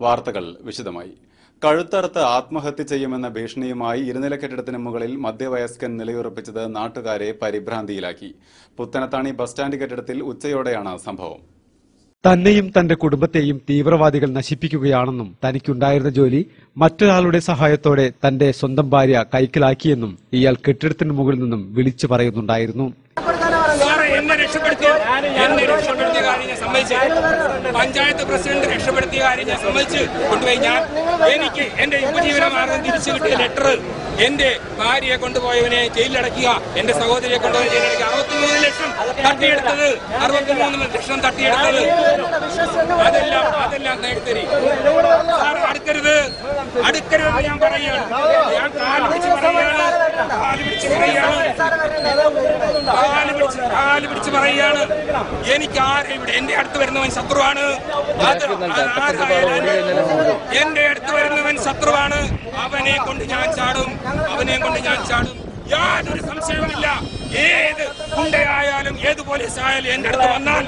വാർത്തകൾ വിശദമായി. കഴുത്തറുത്ത് ആത്മഹത്യ ചെയ്യുമെന്ന ഭീഷണിയുമായി ഇരുനില കെട്ടിടത്തിന് മുകളിൽ മധ്യവയസ്കൻ നിലയുറപ്പിച്ചത് നാട്ടുകാരെ പരിഭ്രാന്തിയിലാക്കി. പുത്തനത്താണി ബസ് സ്റ്റാൻഡ് കെട്ടിടത്തിൽ ഉച്ചയോടെയാണ് സംഭവം. തന്നെയും തന്റെ കുടുംബത്തെയും തീവ്രവാദികൾ നശിപ്പിക്കുകയാണെന്നും തനിക്കുണ്ടായിരുന്ന ജോലി മറ്റൊരാളുടെ സഹായത്തോടെ തന്റെ സ്വന്തം ഭാര്യ കൈക്കലാക്കിയെന്നും ഇയാൾ കെട്ടിടത്തിന് മുകളിൽ നിന്നും വിളിച്ചു പറയുന്നുണ്ടായിരുന്നു. പഞ്ചായത്ത് പ്രസിഡന്റ് രക്ഷപ്പെടുത്തിയ കാര്യം ഞാൻ സമ്മതിച്ച് കൊണ്ടുപോയി. എനിക്ക് എന്റെ ഉപജീവനമാർഗം തിരിച്ചു കിട്ടിയ ലെറ്റർ, എന്റെ ഭാര്യയെ കൊണ്ടുപോയവനെ ജയിലിലടക്കുക, എന്റെ സഹോദരിയെ കൊണ്ടുപോയി ജയിലടക്കുക, 63 ലക്ഷം തട്ടിയെടുത്തത്, 63 ലക്ഷം തട്ടിയെടുത്തത്, അതെല്ലാം നേടിത്തരി. അടുക്കരുത് ഞാൻ പറയുകയാണ്. ഞാൻ കാല് പിടിച്ച് പറയുകയാണ്. എനിക്ക് ആരെ ഇവിടെ എന്റെ അടുത്ത് വരുന്നവൻ ശത്രുവാണ്. എന്റെ അടുത്ത് വരുന്നവൻ ശത്രുവാണ്. അവനെ കൊണ്ട് ഞാൻ ചാടും. യാതൊരു സംശയവുമില്ല. ഏത് ഗുണ്ടയായാലും ഏത് പോലീസ് ആയാലും എന്റെ അടുത്ത് വന്നാൽ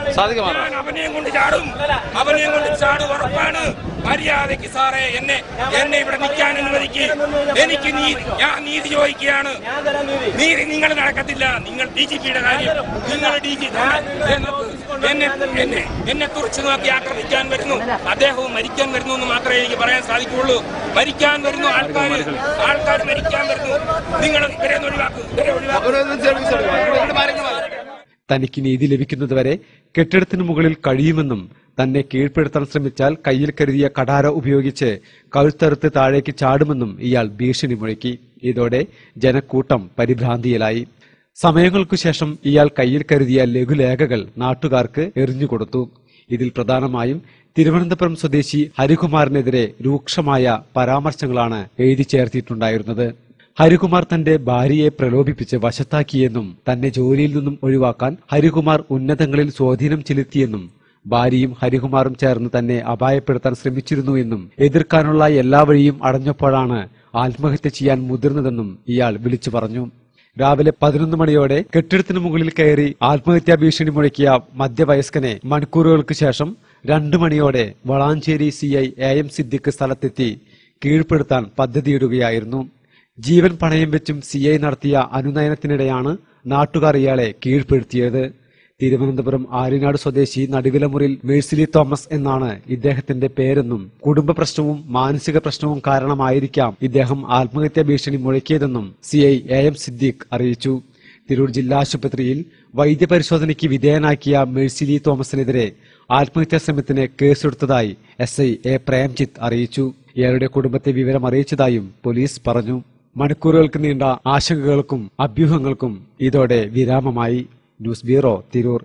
ഞാൻ അവനെയും കൊണ്ട് ചാടും, ഉറപ്പാണ്. മര്യാദയ്ക്ക് സാറേ എന്നെ ഇവിടെ നിൽക്കാൻ അനുവദിക്ക്. എനിക്ക് ഞാൻ നീതി ചോദിക്കുകയാണ്. നീതി നിങ്ങൾ നടക്കത്തില്ല. നിങ്ങൾ DGPയുടെ കാര്യം, നിങ്ങൾ DG എന്നെ തുറച്ചു നോക്കി ആക്രമിക്കാൻ വരുന്നു. അദ്ദേഹവും മരിക്കാൻ വരുന്നു എന്ന് മാത്രമേ എനിക്ക് പറയാൻ സാധിക്കുള്ളൂ. മരിക്കാൻ വരുന്നു ആൾക്കാർ മരിക്കാൻ വരുന്നു. നിങ്ങൾ ഇവരെ ഒഴിവാക്കും. തനിക്ക് നീതി ലഭിക്കുന്നതുവരെ കെട്ടിടത്തിന് മുകളിൽ കഴിയുമെന്നും തന്നെ കീഴ്പ്പെടുത്താൻ ശ്രമിച്ചാൽ കയ്യിൽ കരുതിയ കഠാര ഉപയോഗിച്ച് കഴുത്തറുത്ത് താഴേക്ക് ചാടുമെന്നും ഇയാൾ ഭീഷണി മുഴക്കി. ഇതോടെ ജനക്കൂട്ടം പരിഭ്രാന്തിയിലായി. സമയങ്ങൾക്കു ശേഷം ഇയാൾ കയ്യിൽ കരുതിയ ലഘുലേഖകൾ നാട്ടുകാർക്ക് എറിഞ്ഞുകൊടുത്തു. ഇതിൽ പ്രധാനമായും തിരുവനന്തപുരം സ്വദേശി ഹരികുമാറിനെതിരെ രൂക്ഷമായ പരാമർശങ്ങളാണ് എഴുതി ചേർത്തിട്ടുണ്ടായിരുന്നത്. ഹരികുമാർ തന്റെ ഭാര്യയെ പ്രലോഭിപ്പിച്ച് വശത്താക്കിയെന്നും തന്നെ ജോലിയിൽ നിന്നും ഒഴിവാക്കാൻ ഹരികുമാർ ഉന്നതങ്ങളിൽ സ്വാധീനം ചെലുത്തിയെന്നും ഭാര്യയും ഹരികുമാറും ചേർന്ന് തന്നെ അപായപ്പെടുത്താൻ ശ്രമിച്ചിരുന്നു എന്നും എതിർക്കാനുള്ള എല്ലാ വഴിയും അടഞ്ഞപ്പോഴാണ് ആത്മഹത്യ ചെയ്യാൻ മുതിർന്നതെന്നും ഇയാൾ വിളിച്ചു പറഞ്ഞു. രാവിലെ 11 മണിയോടെ കെട്ടിടത്തിന് മുകളിൽ കയറി ആത്മഹത്യാ ഭീഷണി മുഴക്കിയ മധ്യവയസ്കനെ മണിക്കൂറുകൾക്ക് ശേഷം 2 മണിയോടെ വളാഞ്ചേരി CI AM സിദ്ദിഖ് സ്ഥലത്തെത്തി കീഴ്പ്പെടുത്താൻ പദ്ധതിയിടുകയായിരുന്നു. ജീവൻ പണയം വെച്ചും CI നടത്തിയ അനുനയനത്തിനിടെയാണ് നാട്ടുകാർ ഇയാളെ കീഴ്പ്പെടുത്തിയത്. തിരുവനന്തപുരം ആര്യനാട് സ്വദേശി നടുവിലമുറിൽ മേഴ്സിലി തോമസ് എന്നാണ് ഇദ്ദേഹത്തിന്റെ പേരെന്നും കുടുംബ പ്രശ്നവും മാനസിക പ്രശ്നവും കാരണമായിരിക്കാം ഇദ്ദേഹം ആത്മഹത്യാ ഭീഷണി മുഴക്കിയതെന്നും CI AM സിദ്ദിഖ് അറിയിച്ചു. തിരൂർ ജില്ലാ ആശുപത്രിയിൽ വൈദ്യപരിശോധനയ്ക്ക് വിധേയനാക്കിയ മേഴ്സിലി തോമസിനെതിരെ ആത്മഹത്യാ ശ്രമത്തിന് കേസെടുത്തതായി SI A പ്രേംജിത്ത് അറിയിച്ചു. ഇയാളുടെ കുടുംബത്തെ വിവരം അറിയിച്ചതായും പോലീസ് പറഞ്ഞു. മണിക്കൂറുകൾക്ക് നീണ്ട ആശങ്കകൾക്കും അഭ്യൂഹങ്ങൾക്കും ഇതോടെ വിരാമമായി. News bureau, Tirur.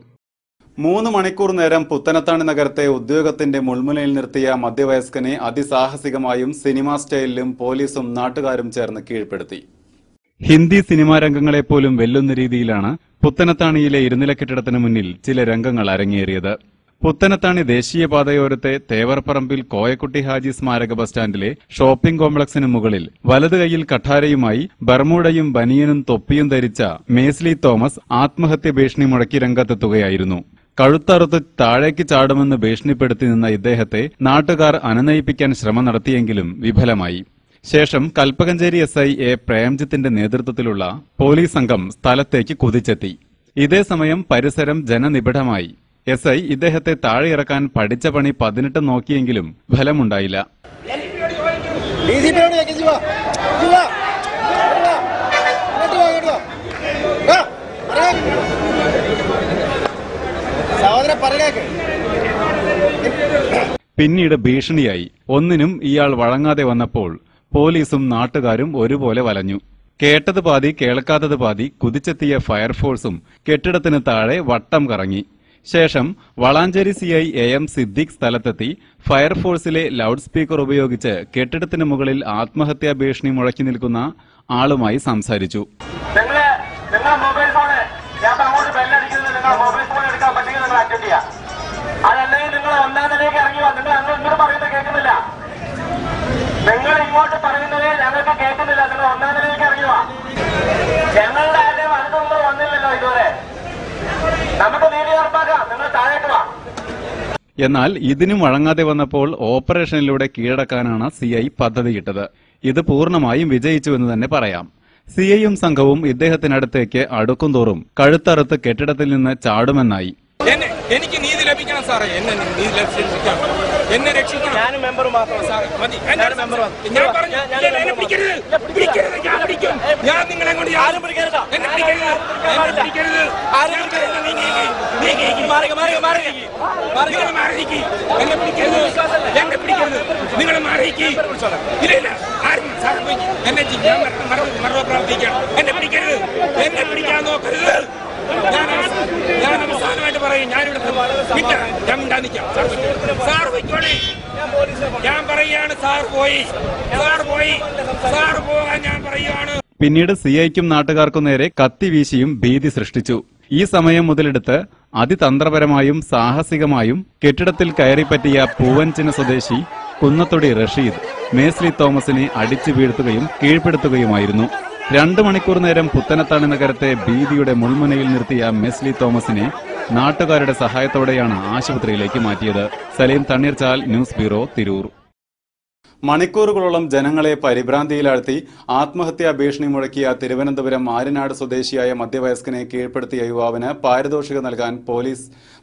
3 മണിക്കൂർ നേരം പുത്തനത്താണി നഗരത്തെ ഉദ്യോഗത്തിന്റെ മുൾമുനയിൽ നിർത്തിയ മധ്യവയസ്കനെ അതിസാഹസികമായും സിനിമാ സ്റ്റൈലിലും പോലീസും നാട്ടുകാരും ചേർന്ന് കീഴ്പ്പെടുത്തി. ഹിന്ദി സിനിമാ രംഗങ്ങളെപ്പോലും വെല്ലുന്ന രീതിയിലാണ് പുത്തനത്താണിയിലെ ഇരുനില കെട്ടിടത്തിന് മുന്നിൽ ചില രംഗങ്ങൾ അരങ്ങേറിയത്. പുത്തനത്താണി ദേശീയപാതയോരത്തെ തേവർപ്പറമ്പിൽ കോയക്കുട്ടി ഹാജി സ്മാരക ബസ് സ്റ്റാൻഡിലെ ഷോപ്പിംഗ് കോംപ്ലക്സിന് മുകളിൽ വലതു കൈയിൽ കഠാരയുമായി ബർമൂഡയും ബനിയനും തൊപ്പിയും ധരിച്ച മേഴ്സിലി തോമസ് ആത്മഹത്യ ഭീഷണി മുഴക്കി രംഗത്തെത്തുകയായിരുന്നു. കഴുത്തറുത്ത് താഴേക്ക് ചാടുമെന്ന് ഭീഷണിപ്പെടുത്തി നിന്ന ഇദ്ദേഹത്തെ നാട്ടുകാർ അനുനയിപ്പിക്കാൻ ശ്രമം നടത്തിയെങ്കിലും വിഫലമായി. ശേഷം കൽപ്പകഞ്ചേരി SI A പ്രേംജിത്തിന്റെ നേതൃത്വത്തിലുള്ള പോലീസ് സംഘം സ്ഥലത്തേക്ക് കുതിച്ചെത്തി. ഇതേസമയം പരിസരം ജനനിബിഡമായി. SI ഇദ്ദേഹത്തെ താഴെ ഇറക്കാൻ പഠിച്ച പണി 18 നോക്കിയെങ്കിലും ഫലമുണ്ടായില്ല. പിന്നീട് ഭീഷണിയായി. ഒന്നിനും ഇയാൾ വഴങ്ങാതെ വന്നപ്പോൾ പോലീസും നാട്ടുകാരും ഒരുപോലെ വലഞ്ഞു. കേട്ടത് പാതി കേൾക്കാത്തത് പാതി കുതിച്ചെത്തിയ ഫയർഫോഴ്സും കെട്ടിടത്തിന് താഴെ വട്ടം കറങ്ങി. ശേഷം വളാഞ്ചേരി CI AM സിദ്ദിഖ് സ്ഥലത്തെത്തി ഫയർഫോഴ്സിലെ ലൗഡ് സ്പീക്കർ ഉപയോഗിച്ച് കെട്ടിടത്തിന് മുകളിൽ ആത്മഹത്യാ ഭീഷണി മുഴക്കി നിൽക്കുന്ന ആളുമായി സംസാരിച്ചു. നിങ്ങൾ ഇങ്ങോട്ട് പറയുന്നതേ ഞങ്ങൾക്ക് കേൾക്കുന്നില്ല. നിങ്ങൾ ഒന്നാം നിലയിലേക്ക് ഇറങ്ങുക. ഞങ്ങളുടെ ആരുടെയും അടുത്തൊന്നും വന്നില്ലല്ലോ ഇതുവരെ. നമുക്ക് നീതി ഉറപ്പാക്കാം. നിങ്ങൾ താഴേക്ക് വാ. എന്നാൽ ഇതിനും വഴങ്ങാതെ വന്നപ്പോൾ ഓപ്പറേഷനിലൂടെ കീഴടക്കാനാണ് സിഐ പദ്ധതിയിട്ടത്. ഇത് പൂർണ്ണമായും വിജയിച്ചുവെന്ന് തന്നെ പറയാം. സിഐയും സംഘവും ഇദ്ദേഹത്തിനടുത്തേക്ക് അടുക്കുംതോറും കഴുത്തറുത്ത് കെട്ടിടത്തിൽ നിന്ന് ചാടുമെന്നായി. എനിക്ക് നീതി ലഭിക്കണം സാറേ, എന്നെ രക്ഷിക്കണം. ഞാനും മെമ്പർ മാത്രം സാറേ മതി. ഞാൻ പറഞ്ഞു എന്നെ പിടിക്കരുത്, പിടിക്കരുത്, ഞാൻ പിടിക്കും. ഞാൻ നിങ്ങളെ കൊണ്ട് ആരും പിടിക്കരുത്, എന്നെ പിടിക്കരുത്, എന്നെ പിടിക്കരുത്. ആരും പിടിക്കരുത്. നിങ്ങൾ മാറിയിരിക്കും, എന്നെ പിടിക്കരുത്, എന്നെ പിടിക്കരുത്, നിങ്ങൾ മാറിയിരിക്കും. ഇല്ല ആരും സാറ് പോയി എന്നെ മറവ് പ്രവർത്തിക്കണം. എന്നെ പിടിക്കരുത്, എന്നെ പിടിക്കാൻ നോക്കരുത്. ഞാൻ അവസാനമായിട്ട് പറയും, ഞാനിവിടെ ഞാൻ മിണ്ടാ നിൽക്കാം. സാർ പോയിക്കോളെ, ഞാൻ പറയുകയാണ്. സാർ പോയി, സാർ പോകാൻ ഞാൻ പറയുകയാണ്. പിന്നീട് സിഐക്കും നാട്ടുകാർക്കും നേരെ കത്തി വീശിയും ഭീതി സൃഷ്ടിച്ചു. ഈ സമയം മുതലെടുത്ത് അതിതന്ത്രപരമായും സാഹസികമായും കെട്ടിടത്തിൽ കയറിപ്പറ്റിയ പൂവഞ്ചിന സ്വദേശി കുന്നത്തൊടി റഷീദ് മേസ്ലി തോമസിനെ അടിച്ചു വീഴ്ത്തുകയും കീഴ്പ്പെടുത്തുകയുമായിരുന്നു. 2 മണിക്കൂർ നേരം പുത്തനത്താണി നഗരത്തെ ഭീതിയുടെ മുൾമുനയിൽ നിർത്തിയ മേസ്ലി തോമസിനെ നാട്ടുകാരുടെ സഹായത്തോടെയാണ് ആശുപത്രിയിലേക്ക് മാറ്റിയത്. Saleem Thanneerchal, news bureau, Tirur. മണിക്കൂറുകളോളം ജനങ്ങളെ പരിഭ്രാന്തിയിലാഴ്ത്തി ആത്മഹത്യാ ഭീഷണി മുഴക്കിയ തിരുവനന്തപുരം ആര്യനാട് സ്വദേശിയായ മധ്യവയസ്കനെ കീഴ്പ്പെടുത്തിയ യുവാവിന് പാരിതോഷികം നൽകാൻ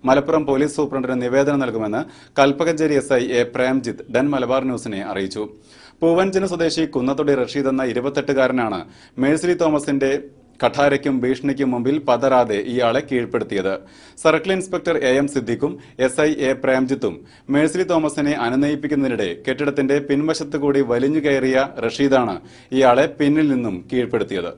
മലപ്പുറം പോലീസ് സൂപ്രണ്ടിന് നിവേദനം നൽകുമെന്ന് കൽപ്പകഞ്ചേരി SI A പ്രേംജിത്ത് ഡൻ മലബാർ ന്യൂസിനെ അറിയിച്ചു. പൂവഞ്ചിന സ്വദേശി കുന്നത്തൊടി റഷീദ് എന്ന 28-കാരനാണ് മേഴ്സിലി തോമസിന്റെ കഠാരയ്ക്കും ഭീഷണിക്കും മുമ്പിൽ പതറാതെ ഇയാളെ കീഴ്പ്പെടുത്തിയത്. സർക്കിൾ ഇൻസ്പെക്ടർ AM സിദ്ദിഖും SI A പ്രേംജിത്തും മേഴ്സിലി തോമസിനെ അനുനയിപ്പിക്കുന്നതിനിടെ കെട്ടിടത്തിന്റെ പിൻവശത്തുകൂടി വലിഞ്ഞു കയറിയ റഷീദാണ് ഇയാളെ പിന്നിൽ നിന്നും കീഴ്പ്പെടുത്തിയത്.